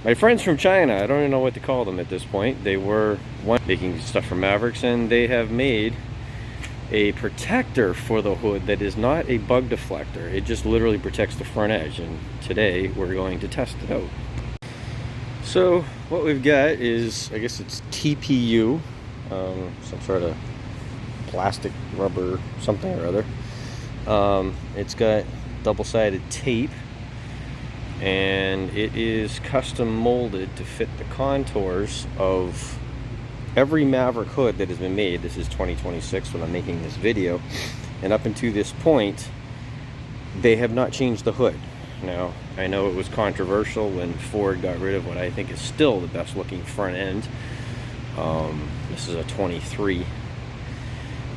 My friends from China, I don't even know what to call them at this point. They were making stuff for Mavericks, and they have made a protector for the hood that is not a bug deflector. It just literally protects the front edge, and today we're going to test it out. So what we've got is, I guess it's TPU, some sort of plastic, rubber, something or other. It's got double-sided tape, and it is custom molded to fit the contours of every Maverick hood that has been made. This is 2026 when I'm making this video, and up until this point they have not changed the hood. Now, I know it was controversial when Ford got rid of what I think is still the best looking front end. This is a 23,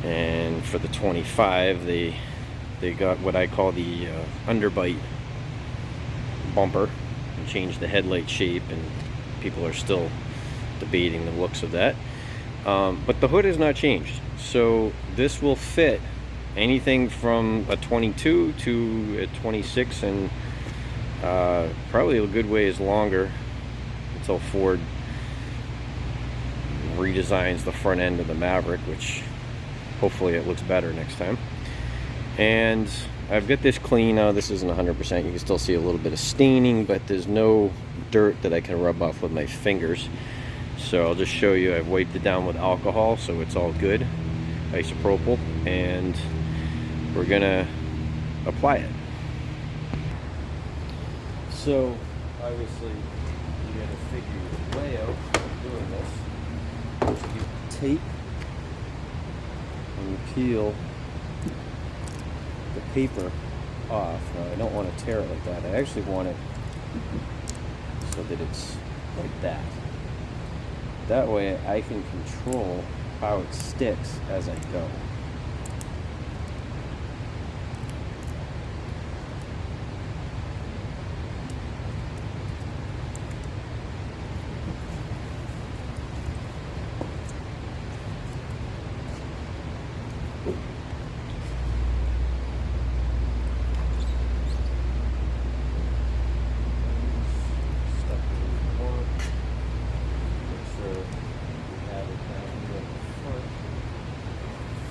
and for the 25 they got what I call the underbite bumper and changed the headlight shape, and people are still debating the looks of that. But the hood has not changed, so this will fit anything from a 22 to a 26, and probably a good ways longer until Ford redesigns the front end of the Maverick, which hopefully it looks better next time. And I've got this clean now. This isn't 100%. You can still see a little bit of staining, but there's no dirt that I can rub off with my fingers. So I'll just show you. I've wiped it down with alcohol, so it's all good, isopropyl, and we're gonna apply it. So obviously you gotta figure the layout of doing this. First you tape and you peel the paper off. Now I don't want to tear it like that. I actually want it so that it's like that. That way I can control how it sticks as I go.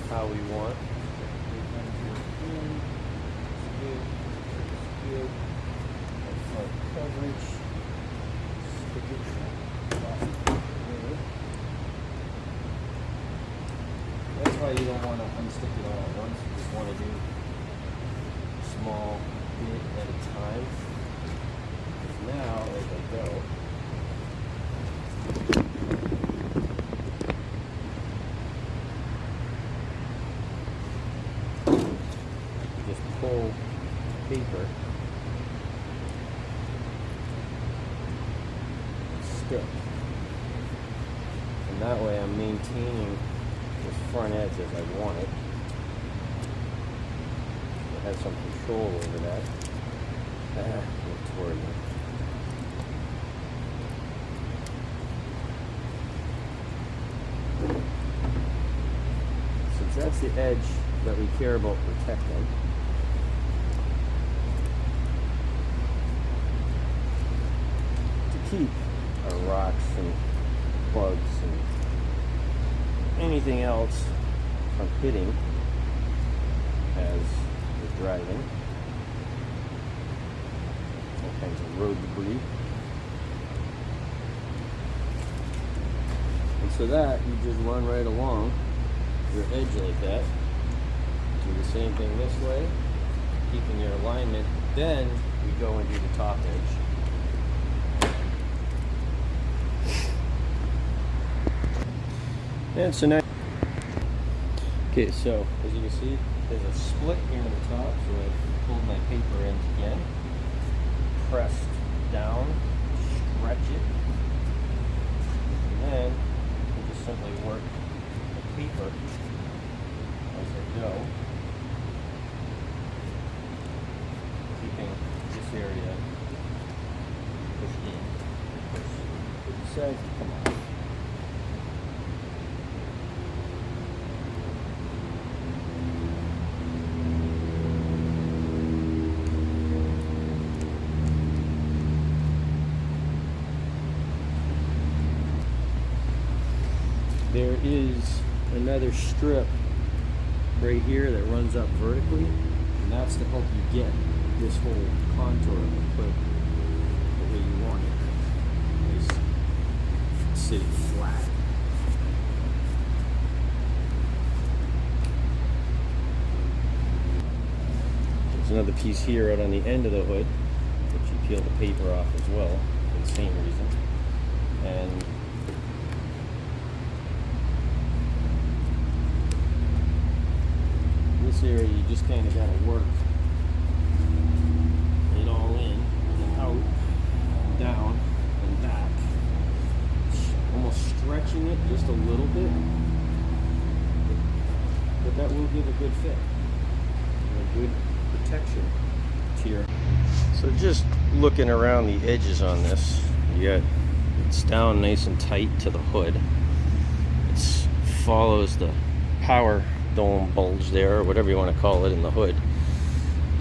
How we want. Front coverage. Stick it. That's why you don't want to unstick it all at once. You just want to do a small bit at a time. Because now, as I go, pull paper, stick, and that way I'm maintaining this front edge as I want it. I have some control over that. Look toward me. Since that's the edge that we care about protecting, keep our rocks and bugs and anything else from hitting as we're driving. All kinds of road debris. And so that you just run right along your edge like that. Do the same thing this way, keeping your alignment. Then we go and do the top edge. And so now, okay, so as you can see, there's a split here in the top, so I pulled my paper in again, pressed down, stretch it, and then you just simply work the paper as I go, keeping this area pushed in. Push the sides to come off. there is another strip right here that runs up vertically, and that's to help you get this whole contour of the hood the way you want it. Nice sitting flat. There's another piece here out on the end of the hood, which you peel the paper off as well for the same reason. And this area you just kind of got to work it all in and out, and down and back, almost stretching it just a little bit, but that will give a good fit and a good protection to your. So just looking around the edges on this, it's down nice and tight to the hood. It follows the power dome bulge there, or whatever you want to call it, in the hood,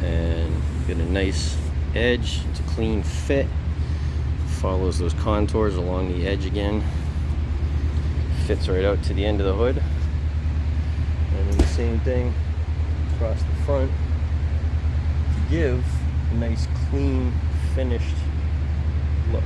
and get a nice edge. It's a clean fit, follows those contours along the edge again, fits right out to the end of the hood, and then the same thing across the front to give a nice clean finished look.